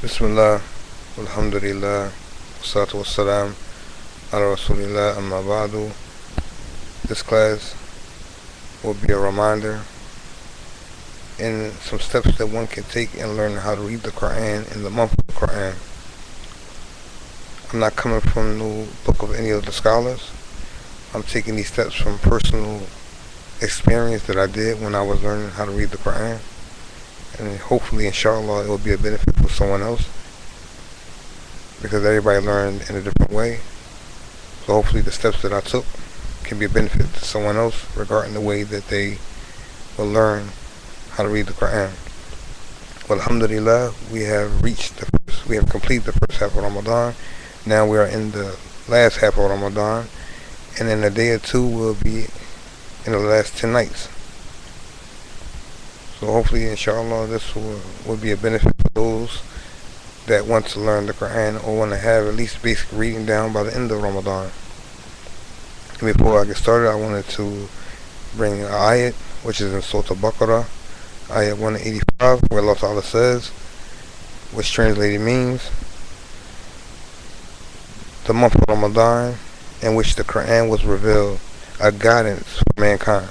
Bismillah, alhamdulillah, wassalatu wassalam, ala rasulillah, amma ba'du. This class will be a reminder and some steps that one can take in learning how to read the Qur'an in the month of the Qur'an. I'm not coming from no book of any of the scholars. I'm taking these steps from personal experience that I did when I was learning how to read the Qur'an. And hopefully, inshallah, it will be a benefit for someone else, because everybody learned in a different way. So hopefully the steps that I took can be a benefit to someone else regarding the way that they will learn how to read the Qur'an. Well, alhamdulillah, we have completed the first half of Ramadan. Now we are in the last half of Ramadan, and in a day or two we'll be in the last 10 nights. So hopefully, inshallah, this will be a benefit for those that want to learn the Qur'an or want to have at least basic reading down by the end of Ramadan. And before I get started, I wanted to bring an ayat, which is in Surah Al-Baqarah, ayat 185, where Allah Ta'ala says, which translated means, the month of Ramadan in which the Qur'an was revealed, a guidance for mankind.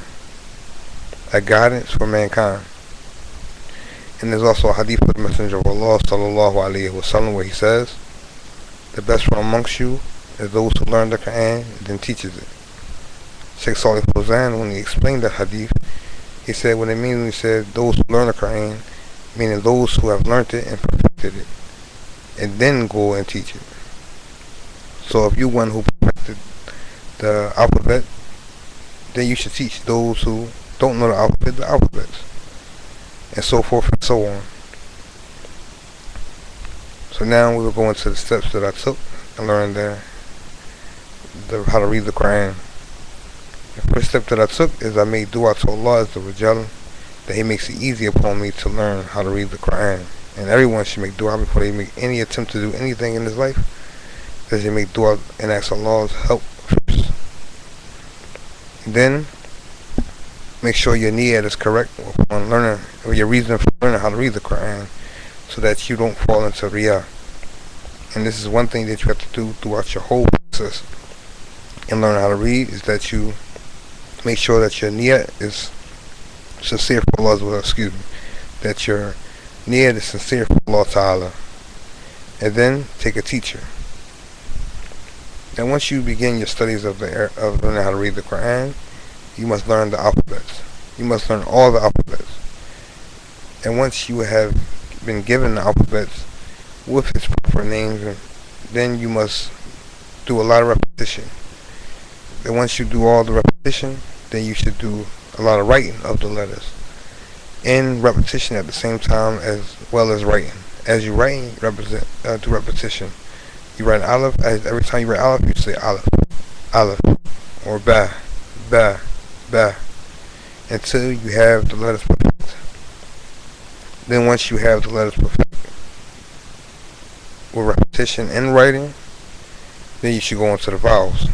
A guidance for mankind. And there's also a hadith of the Messenger of Allah sallallahu alaihi wasallam where he says, the best one amongst you is those who learn the Qur'an and then teaches it. Sheikh Salih Fawzan, when he explained the hadith, he said what it means when he said those who learn the Qur'an, meaning those who have learned it and perfected it, and then go and teach it. So if you're one who perfected the alphabet, then you should teach those who don't know the alphabets, and so forth and so on. So now we will go into the steps that I took and learned how to read the Qur'an. The first step that I took is I made dua to Allah Azza wa Jalla that He makes it easy upon me to learn how to read the Qur'an. And everyone should make dua before they make any attempt to do anything in this life. That they make dua and ask Allah's help first. And then make sure your niyyah is correct on learning, or your reason for learning how to read the Qur'an, so that you don't fall into riyah. And this is one thing that you have to do throughout your whole process in learning how to read, is that you make sure that your niyyah is sincere for Allah, that your niyyah is sincere for Allah Ta'ala. And then take a teacher. And once you begin your studies of learning how to read the Qur'an, you must learn the alphabets. You must learn all the alphabets. And once you have been given the alphabets with its proper names, then you must do a lot of repetition. And once you do all the repetition, then you should do a lot of writing of the letters. And repetition at the same time as well as writing. As you write, do repetition. You write aleph, every time you write aleph, you say aleph, aleph, or ba, ba, ba, until you have the letters perfect. Then once you have the letters perfect with repetition and writing, then you should go on to the vowels.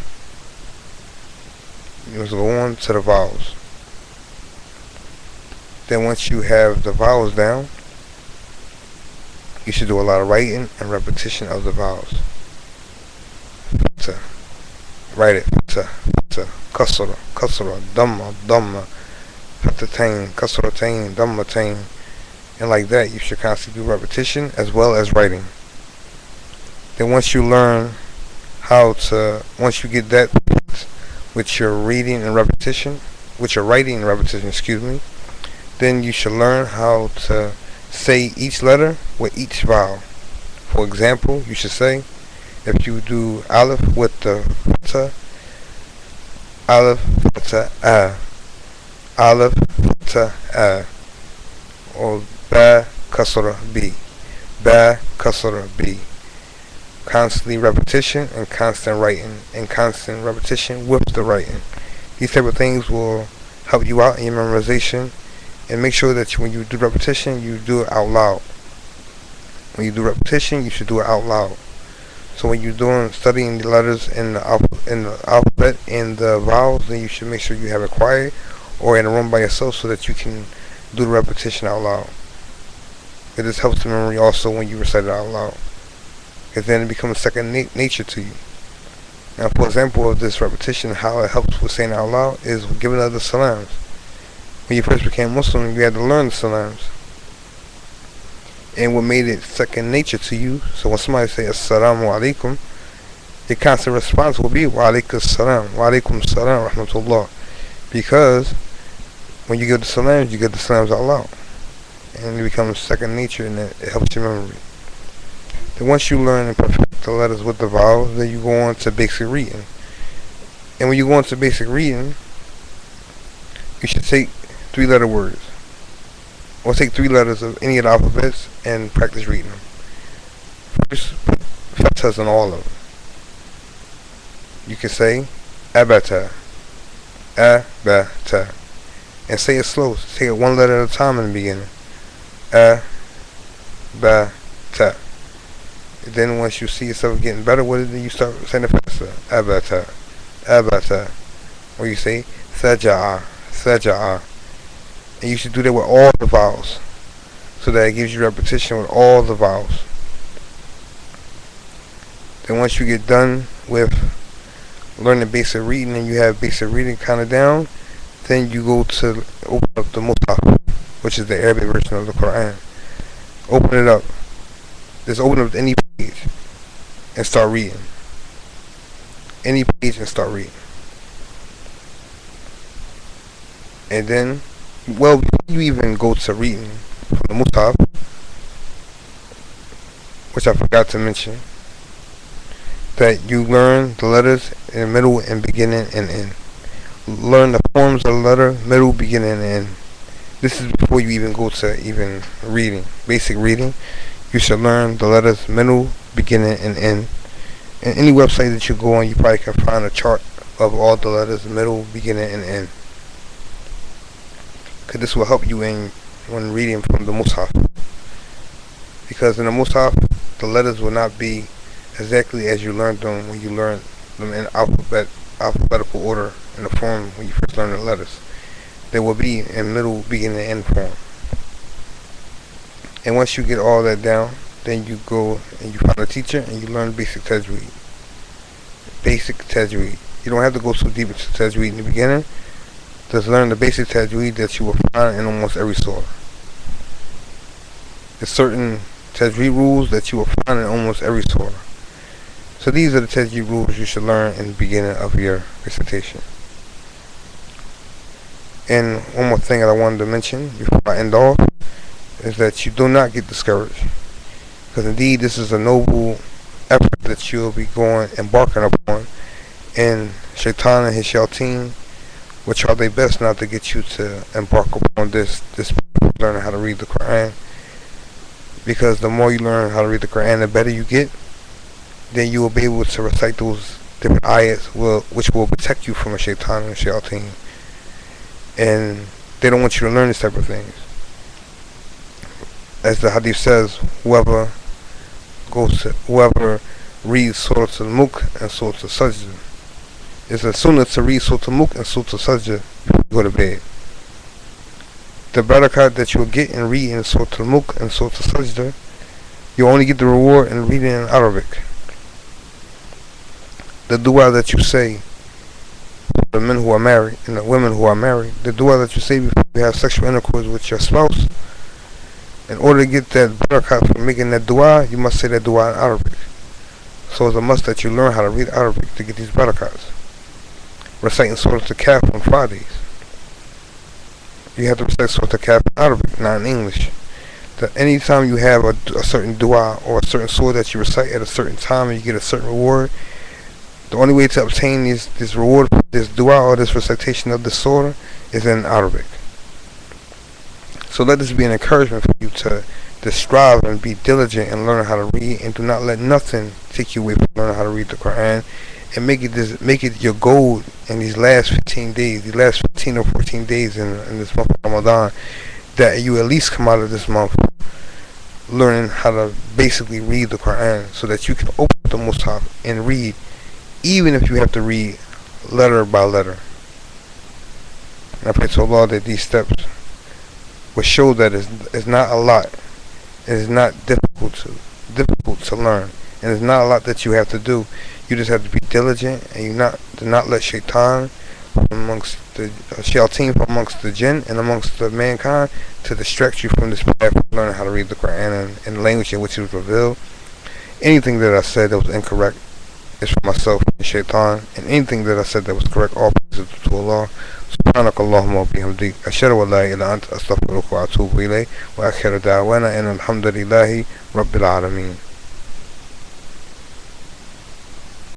You must go on to the vowels. Then once you have the vowels down, you should do a lot of writing and repetition of the vowels. Fata, write it. Fata, fata, kasra, kasra, dhamma, dhamma, fatatain, kasratain, dhammatain. And like that, you should constantly do repetition as well as writing. Then once you get that with your reading and repetition, with your writing and repetition, then you should learn how to say each letter with each vowel. For example, you should say, if you do aleph with the fata, aleph fata a, aleph fata a, or ba kasra b, ba kasra b. Constantly repetition and constant writing, and constant repetition with the writing. These type of things will help you out in your memorization. And make sure that when you do repetition, you do it out loud. When you do repetition, you should do it out loud. So when you're studying the letters in the alphabet and the vowels, then you should make sure you have it quiet or in a room by yourself so that you can do the repetition out loud. It just helps the memory also when you recite it out loud. Because then it becomes second nature to you. Now, for example of this repetition, how it helps with saying it out loud is giving other salams. When you first became Muslim, you had to learn the salams. And what made it second nature to you, so when somebody say Assalamu alaikum, your constant response will be Wa alaikum salam, Wa alaikum salam, rahmatullah. Because when you give the salams, you get the salams out loud. And it becomes second nature, and it helps your memory. Then once you learn and perfect the letters with the vowels, then you go on to basic reading. And when you go on to basic reading, you should take 3-letter words. Or take 3 letters of any of the alphabets and practice reading them. First, put fathahs on all of them. You can say abata, abata, and say it slow. Take it 1 letter at a time in the beginning. Abata. Then once you see yourself getting better with it, then you start saying it faster. Abata, abata. Or you say saja'a, saja'a. And you should do that with all the vowels, so that it gives you repetition with all the vowels. Then once you get done with learning basic reading and you have basic reading kind of down, then you go to open up the Mus'haf, which is the Arabic version of the Qur'an. Open it up. Just open up any page and start reading. Any page and start reading. And then, well, before you even go to reading from the Mus'haf, which I forgot to mention, that you learn the letters in the middle and beginning and end. Learn the forms of the letter, middle, beginning, and end. This is before you even go to even reading, basic reading. You should learn the letters, middle, beginning, and end. And any website that you go on, you probably can find a chart of all the letters, middle, beginning, and end. Because this will help you when reading from the Mus'haf. Because in the Mus'haf, the letters will not be exactly as you learned them when you learned them in alphabetical order in the form when you first learned the letters. They will be in middle, beginning, and end form. And once you get all that down, then you go and you find a teacher and you learn basic tajweed. Basic tajweed. You don't have to go so deep into tajweed in the beginning. Just learn the basic tajweed that you will find in almost every surah. There's certain tajweed rules that you will find in almost every surah. So these are the tajweed rules you should learn in the beginning of your recitation. And one more thing that I wanted to mention before I end off is that you do not get discouraged. Because indeed this is a noble effort that you'll be embarking upon. And Shaitan and his shayateen will try their best not to get you to embark upon this learning how to read the Qur'an. Because the more you learn how to read the Qur'an, the better you get. Then you will be able to recite those different ayats which will protect you from a shaitan and a shayateen. And they don't want you to learn this type of things. As the hadith says, whoever reads Surah Al-Mulk and Surah Al-Sajdah, it's a sunnah to read Surah Al-Mulk and Surah Al-Sajdah before you go to bed. The barakat that you'll get in reading Surah Al-Mulk and Surah Al-Sajdah, you only get the reward in reading in Arabic. The dua that you say for the men who are married and the women who are married, the dua that you say before you have sexual intercourse with your spouse, in order to get that barakat for making that dua, you must say that dua in Arabic. So it's a must that you learn how to read Arabic to get these barakats. Reciting Surah Al-Kahf on Fridays, you have to recite Surah Al-Kahf in Arabic, not in English. That anytime you have a certain dua or a certain surah that you recite at a certain time and you get a certain reward, the only way to obtain this reward, this dua or this recitation of the surah, is in Arabic. So let this be an encouragement for you to strive and be diligent and learn how to read, and do not let nothing take you away from learning how to read the Qur'an, and make it your goal in these last 15 days, these last 15 or 14 days in this month of Ramadan, that you at least come out of this month learning how to basically read the Qur'an, so that you can open the Mus'haf and read, even if you have to read letter by letter. And I pray to Allah that these steps will show that it's not a lot, It is not difficult to learn, and it's not a lot that you have to do. You just have to be diligent, and do not let shaitan from amongst the shayateen from amongst the jinn and amongst the mankind to distract you from this path of learning how to read the Qur'an in the language in which it was revealed. Anything that I said that was incorrect is for myself and shaitan, and anything that I said that was correct, all praises to Allah. سبحانك اللهم وبحمدك أشهد أن لا إله إلا أنت أستغفرك وأتوب إليك وآخر دعوانا أن الحمد لله رب العالمين.